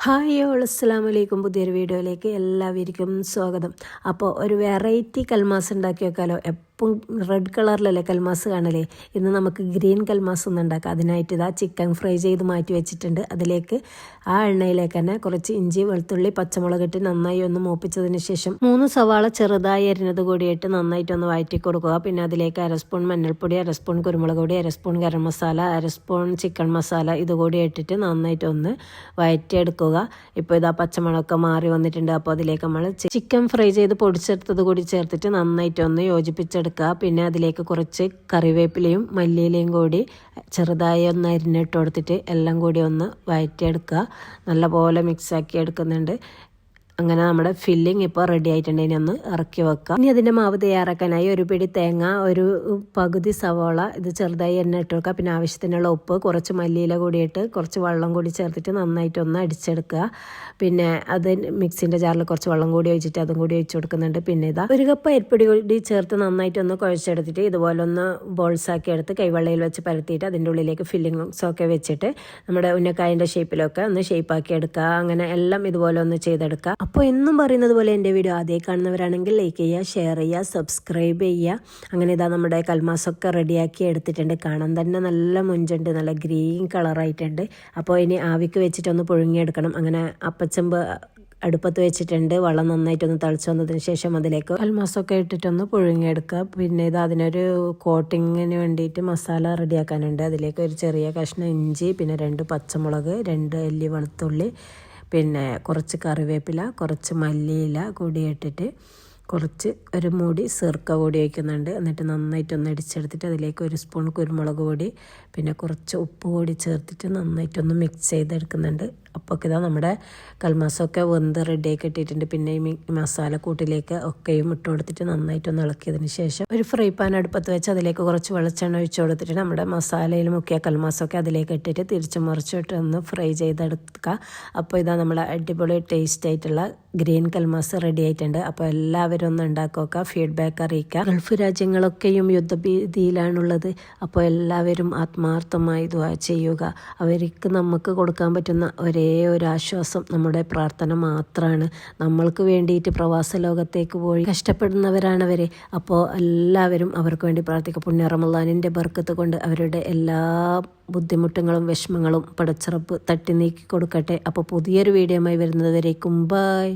Hi all അസ്സലാമു അലൈക്കും. പുതിയൊരു വീഡിയോയിലേക്ക് എല്ലാവർക്കും സ്വാഗതം. അപ്പോൾ ഒരു വെറൈറ്റി കൽമാസ് ഉണ്ടാക്കി വെക്കാലോ. എപ്പം റെഡ് കളറിലല്ലേ കൽമാസ് കാണലേ, ഇന്ന് നമുക്ക് ഗ്രീൻ കൽമാസ് ഒന്ന് ഉണ്ടാക്കാം. അതിനായിട്ട് ഇതാ ചിക്കൻ ഫ്രൈ ചെയ്ത് മാറ്റി വെച്ചിട്ടുണ്ട്. അതിലേക്ക് ആ എണ്ണയിലേക്ക് തന്നെ കുറച്ച് ഇഞ്ചി, വെളുത്തുള്ളി, പച്ചമുളക് ഇട്ട് നന്നായി ഒന്ന് മൂപ്പിച്ചതിന് ശേഷം 3 സവാള ചെറുതായി അരിഞ്ഞത് കൂടിയിട്ട് നന്നായിട്ടൊന്ന് വഴറ്റി കൊടുക്കുക. പിന്നെ അതിലേക്ക് 1 സ്പൂൺ മഞ്ഞൾപ്പൊടി, 1 സ്പൂൺ കുരുമുളക് പൊടി, 1 spoon garam masala, 1 spoon chicken masala ഇതുകൂടി ഇട്ടിട്ട് നന്നായിട്ടൊന്ന് വഴറ്റിയെടുക്കുക. ഇപ്പോൾ ഇതാ പച്ചമുളകൊക്കെ മാറി വന്നിട്ടുണ്ട്. അപ്പോൾ അതിലേക്ക് നമ്മൾ ചിക്കൻ ഫ്രൈ ചെയ്ത് പൊടിച്ചെടുത്തത് കൂടി ചേർത്തിട്ട് നന്നായിട്ടൊന്ന് യോജിപ്പിച്ചെടുക്കുക. പിന്നെ അതിലേക്ക് കുറച്ച് കറിവേപ്പിലയും മല്ലിയിലയും കൂടി ചെറുതായി ഒന്ന് അരിഞ്ഞിട്ട് കൊടുത്തിട്ട് എല്ലാം കൂടി ഒന്ന് വഴറ്റിയെടുക്കുക. നല്ലപോലെ മിക്സാക്കി എടുക്കുന്നുണ്ട്. അങ്ങനെ നമ്മുടെ ഫില്ലിങ് ഇപ്പോൾ റെഡി ആയിട്ടുണ്ട്. ഇനി ഒന്ന് ഇറക്കി വെക്കാം. ഇനി അതിൻ്റെ മാവ് തയ്യാറാക്കാനായി ഒരു പിടി തേങ്ങ, ഒരു പകുതി സവോള ഇത് ചെറുതായി എണ്ണ ഇട്ട് വെക്കുക. പിന്നെ ആവശ്യത്തിനുള്ള ഉപ്പ്, കുറച്ച് മല്ലിയില കൂടിയിട്ട് കുറച്ച് വെള്ളം കൂടി ചേർത്തിട്ട് നന്നായിട്ടൊന്ന് അടിച്ചെടുക്കുക. പിന്നെ അത് മിക്സിൻ്റെ ജാറിൽ കുറച്ച് വെള്ളം കൂടി ഒഴിച്ചിട്ട് അതും കൂടി ഒഴിച്ചു കൊടുക്കുന്നുണ്ട്. പിന്നെ ഇതാ 1 കപ്പ് അരിപ്പൊടി കൂടി ചേർത്ത് നന്നായിട്ടൊന്ന് കുഴച്ചെടുത്തിട്ട് ഇതുപോലെ ഒന്ന് ബോൾസാക്കി എടുത്ത് കൈവെള്ളയിൽ വെച്ച് പരത്തിയിട്ട് അതിൻ്റെ ഉള്ളിലേക്ക് ഫില്ലിങ്സൊക്കെ വെച്ചിട്ട് നമ്മുടെ ഉന്നക്കായൻ്റെ ഷേപ്പിലൊക്കെ ഒന്ന് ഷേപ്പാക്കി എടുക്കുക. അങ്ങനെ എല്ലാം ഇതുപോലെ ഒന്ന് ചെയ്തെടുക്കുക. അപ്പോൾ എന്നും പറയുന്നത് പോലെ എൻ്റെ വീഡിയോ ആദ്യം കാണുന്നവരാണെങ്കിൽ ലൈക്ക് ചെയ്യുക, ഷെയർ ചെയ്യുക, സബ്സ്ക്രൈബ് ചെയ്യുക. അങ്ങനെ ഇതാ നമ്മുടെ കൽമാസൊക്കെ റെഡിയാക്കി എടുത്തിട്ടുണ്ട്. കാണാൻ തന്നെ നല്ല മുഞ്ചുണ്ട്, നല്ല ഗ്രീൻ കളറായിട്ടുണ്ട്. അപ്പോൾ ഇനി ആവിക്ക് വെച്ചിട്ടൊന്ന് പുഴുങ്ങിയെടുക്കണം. അങ്ങനെ അപ്പച്ചമ്പ് അടുപ്പത്ത് വെച്ചിട്ടുണ്ട്. വെള്ളം നന്നായിട്ടൊന്ന് തിളച്ച് വന്നതിന് ശേഷം അതിലേക്ക് കൽമാസൊക്കെ ഇട്ടിട്ടൊന്ന് പുഴുങ്ങിയെടുക്കുക. പിന്നെ ഇത് അതിനൊരു കോട്ടിങ്ങിന് വേണ്ടിയിട്ട് മസാല റെഡിയാക്കാനുണ്ട്. അതിലേക്ക് ഒരു ചെറിയ കഷ്ണം ഇഞ്ചി, പിന്നെ 2 പച്ചമുളക്, 2 അല്ലി വെളുത്തുള്ളി, പിന്നെ കുറച്ച് കറിവേപ്പില, കുറച്ച് മല്ലിയില കൂടി ഇട്ടിട്ട് കുറച്ച് ഒരു മൂടി സിർക്ക കൂടി വയ്ക്കുന്നുണ്ട്. എന്നിട്ട് നന്നായിട്ടൊന്ന് അടിച്ചെടുത്തിട്ട് അതിലേക്ക് 1 സ്പൂൺ കുരുമുളക് പൊടി, പിന്നെ കുറച്ച് ഉപ്പ് കൂടി ചേർത്തിട്ട് നന്നായിട്ടൊന്ന് മിക്സ് ചെയ്തെടുക്കുന്നുണ്ട്. അപ്പോൾ ഇതാ നമ്മുടെ കൽമാസമൊക്കെ വെന്ത് റെഡിയാക്കി ഇട്ടിട്ടുണ്ട്. പിന്നെ ഈ മസാല കൂട്ടിലേക്ക് ഒക്കെയും ഇട്ട് കൊടുത്തിട്ട് നന്നായിട്ടൊന്ന് ഇളക്കിയതിന് ശേഷം ഒരു ഫ്രൈ പാൻ അടുപ്പത്ത് വെച്ച് അതിലേക്ക് കുറച്ച് വെളിച്ചെണ്ണ ഒഴിച്ച് കൊടുത്തിട്ട് നമ്മുടെ മസാലയിൽ മുക്കിയ കൽമാസമൊക്കെ അതിലേക്ക് ഇട്ടിട്ട് തിരിച്ചു മറിച്ചിട്ട് ഒന്ന് ഫ്രൈ ചെയ്തെടുക്കുക. അപ്പോൾ ഇതാ നമ്മുടെ അടിപൊളി ടേസ്റ്റ് ആയിട്ടുള്ള ഗ്രീൻ കൽമാസ് റെഡി ആയിട്ടുണ്ട്. അപ്പോൾ എല്ലാവരും ഒന്ന് ഉണ്ടാക്കുക, ഫീഡ്ബാക്ക് അറിയിക്കുക. ഗൾഫ് രാജ്യങ്ങളൊക്കെയും യുദ്ധഭീതിയിലാണുള്ളത്. അപ്പോൾ എല്ലാവരും ആത്മാർത്ഥമായി ദുആ ചെയ്യുക. അവർക്ക് നമുക്ക് കൊടുക്കാൻ പറ്റുന്ന ഒരേ ഒരു ആശ്വാസം നമ്മുടെ പ്രാർത്ഥന മാത്രമാണ്. നമ്മൾക്ക് വേണ്ടിയിട്ട് പ്രവാസ ലോകത്തേക്ക് പോയി കഷ്ടപ്പെടുന്നവരാണവർ. അപ്പോൾ എല്ലാവരും അവർക്ക് വേണ്ടി പ്രാർത്ഥിക്കുക. പുണ്യ റമളാനിൻ്റെ ബർക്കത്ത് കൊണ്ട് അവരുടെ എല്ലാ ബുദ്ധിമുട്ടുകളും വിഷമങ്ങളും പടച്ചിറപ്പ് തട്ടി നീക്കി കൊടുക്കട്ടെ. അപ്പോൾ പുതിയൊരു വീഡിയോയുമായി വരുന്നത് വരേക്കും ബൈ.